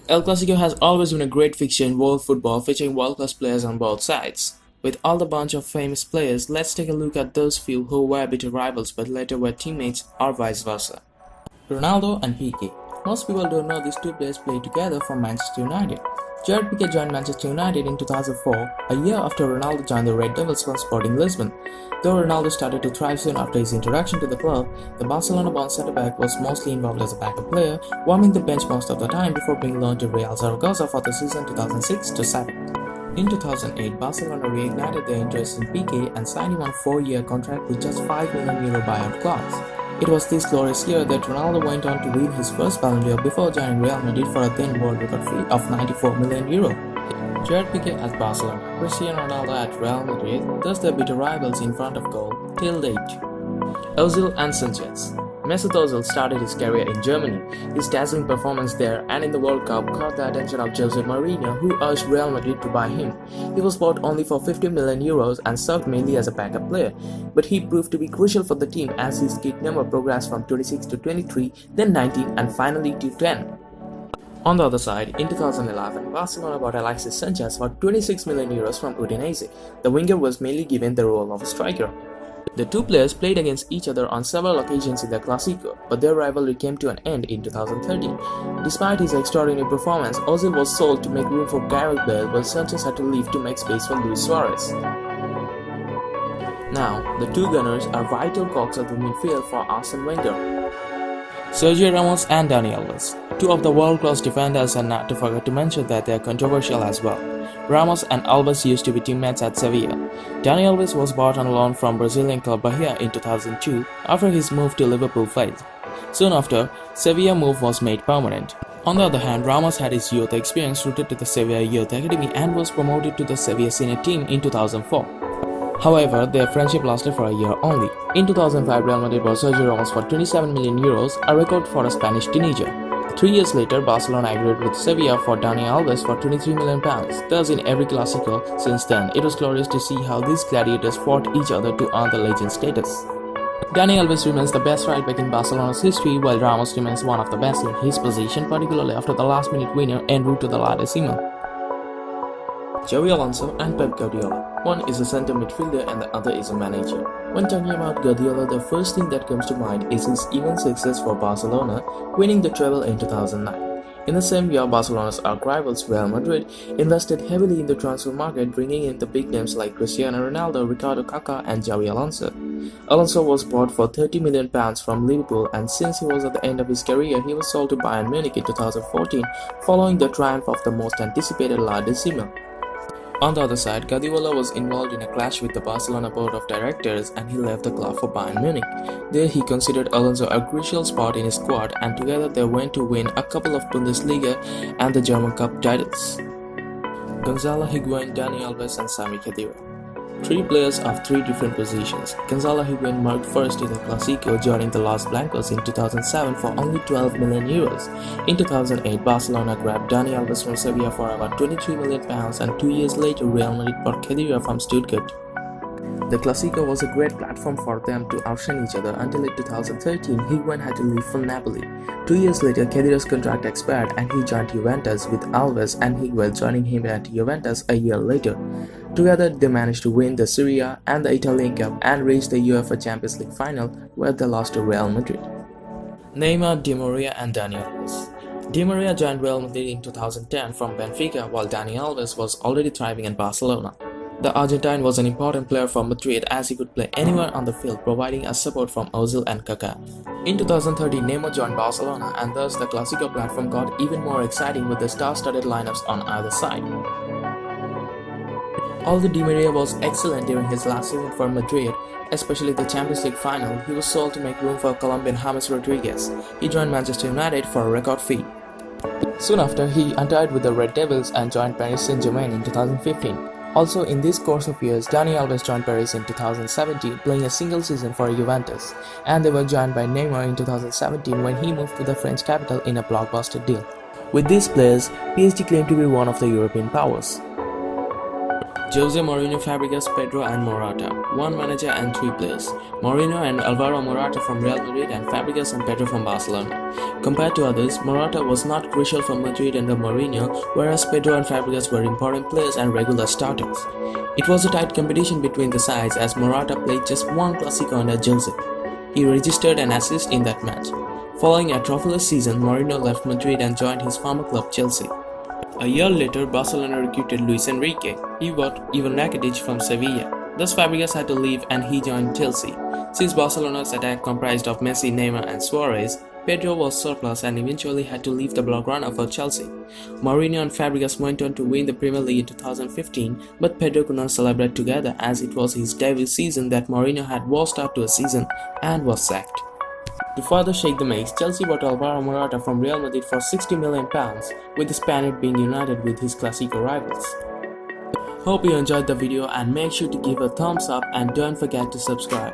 El Clasico has always been a great fixture in world football, featuring world-class players on both sides. With all the bunch of famous players, let's take a look at those few who were bitter rivals but later were teammates or vice versa. Ronaldo and Piqué. Most people don't know these two players played together for Manchester United. Gerard Piqué joined Manchester United in 2004, a year after Ronaldo joined the Red Devils from Sporting Lisbon. Though Ronaldo started to thrive soon after his introduction to the club, the Barcelona-born centre-back was mostly involved as a backup player, warming the bench most of the time before being loaned to Real Zaragoza for the season 2006-07. In 2008, Barcelona reignited their interest in Piqué and signed him on a 4-year contract with just €5 million buyout clause. It was this glorious year that Ronaldo went on to win his first Ballon d'Or before joining Real Madrid for a then world record fee of €94 million. Gerard Piqué at Barcelona, Cristiano Ronaldo at Real Madrid, thus their bitter rivals in front of goal till date. Ozil and Sanchez. Mesut Ozil started his career in Germany. His dazzling performance there and in the World Cup caught the attention of Jose Mourinho, who urged Real Madrid to buy him. He was bought only for €50 million and served mainly as a backup player, but he proved to be crucial for the team as his kit number progressed from 26 to 23, then 19 and finally to 10. On the other side, in 2011, Barcelona bought Alexis Sanchez for €26 million from Udinese. The winger was mainly given the role of a striker. The two players played against each other on several occasions in the Clasico, but their rivalry came to an end in 2013. Despite his extraordinary performance, Ozil was sold to make room for Gareth Bale, while Sanchez had to leave to make space for Luis Suarez. Now, the two Gunners are vital cogs of the midfield for Arsene Wenger. Sergio Ramos and Dani Alves, two of the world-class defenders, and not to forget to mention that they are controversial as well. Ramos and Alves used to be teammates at Sevilla. Dani Alves was bought on loan from Brazilian club Bahia in 2002 after his move to Liverpool failed. Soon after, Sevilla move was made permanent. On the other hand, Ramos had his youth experience rooted to the Sevilla Youth Academy and was promoted to the Sevilla senior team in 2004. However, their friendship lasted for a year only. In 2005, Real Madrid bought Sergio Ramos for €27 million, a record for a Spanish teenager. 3 years later, Barcelona agreed with Sevilla for Dani Alves for €23 million. Thus, in every Clasico since then, it was glorious to see how these gladiators fought each other to earn the legend status. Dani Alves remains the best right back in Barcelona's history, while Ramos remains one of the best in his position, particularly after the last-minute winner en route to the La Decima. Xabi Alonso and Pep Guardiola. One is a center midfielder and the other is a manager. When talking about Guardiola, the first thing that comes to mind is his immense success for Barcelona, winning the treble in 2009. In the same year, Barcelona's arch-rivals Real Madrid invested heavily in the transfer market, bringing in the big names like Cristiano Ronaldo, Ricardo Kaká and Xabi Alonso. Alonso was bought for £30 million from Liverpool, and since he was at the end of his career, he was sold to Bayern Munich in 2014, following the triumph of the most anticipated La Decima. On the other side, Guardiola was involved in a clash with the Barcelona board of directors and he left the club for Bayern Munich. There he considered Alonso a crucial spot in his squad, and together they went to win a couple of Bundesliga and the German Cup titles. Gonzalo Higuain, Dani Alves and Sami Khedira. Three players of three different positions. Gonzalo Higuain marked first in the Clasico, joining the Los Blancos in 2007 for only €12 million. In 2008, Barcelona grabbed Dani Alves from Sevilla for about €23 million, and 2 years later, Real Madrid bought Khedira from Stuttgart. The Clasico was a great platform for them to outshine each other until in 2013, Higuain had to leave for Napoli. 2 years later, Khedira's contract expired and he joined Juventus, with Alves and Higuain joining him at Juventus a year later. Together, they managed to win the Serie A and the Italian Cup and reach the UEFA Champions League final, where they lost to Real Madrid. Neymar, Di Maria and Dani Alves. Di Maria joined Real Madrid in 2010 from Benfica, while Dani Alves was already thriving in Barcelona. The Argentine was an important player for Madrid as he could play anywhere on the field, providing a support from Ozil and Kaká. In 2013, Neymar joined Barcelona, and thus the Clasico platform got even more exciting with the star-studded lineups on either side. Although Di Maria was excellent during his last season for Madrid, especially the Champions League final, he was sold to make room for Colombian James Rodriguez. He joined Manchester United for a record fee. Soon after, he untied with the Red Devils and joined Paris Saint-Germain in 2015. Also, in this course of years, Dani Alves joined Paris in 2017, playing a single season for Juventus, and they were joined by Neymar in 2017 when he moved to the French capital in a blockbuster deal. With these players, PSG claimed to be one of the European powers. Jose Mourinho, Fabregas, Pedro and Morata. One manager and three players. Mourinho and Alvaro Morata from Real Madrid and Fabregas and Pedro from Barcelona. Compared to others, Morata was not crucial for Madrid under Mourinho, whereas Pedro and Fabregas were important players and regular starters. It was a tight competition between the sides as Morata played just one Clasico under Jose. He registered an assist in that match. Following a trophyless season, Mourinho left Madrid and joined his former club Chelsea. A year later, Barcelona recruited Luis Enrique. He bought Ivan Rakitic from Sevilla. Thus Fabregas had to leave and he joined Chelsea. Since Barcelona's attack comprised of Messi, Neymar and Suarez, Pedro was surplus and eventually had to leave the Blaugrana for Chelsea. Mourinho and Fabregas went on to win the Premier League in 2015, but Pedro could not celebrate together as it was his debut season that Mourinho had washed out to a season and was sacked. To further shake the mix, Chelsea bought Alvaro Morata from Real Madrid for £60 million, with the Spaniard being united with his Clasico rivals. Hope you enjoyed the video and make sure to give a thumbs up and don't forget to subscribe.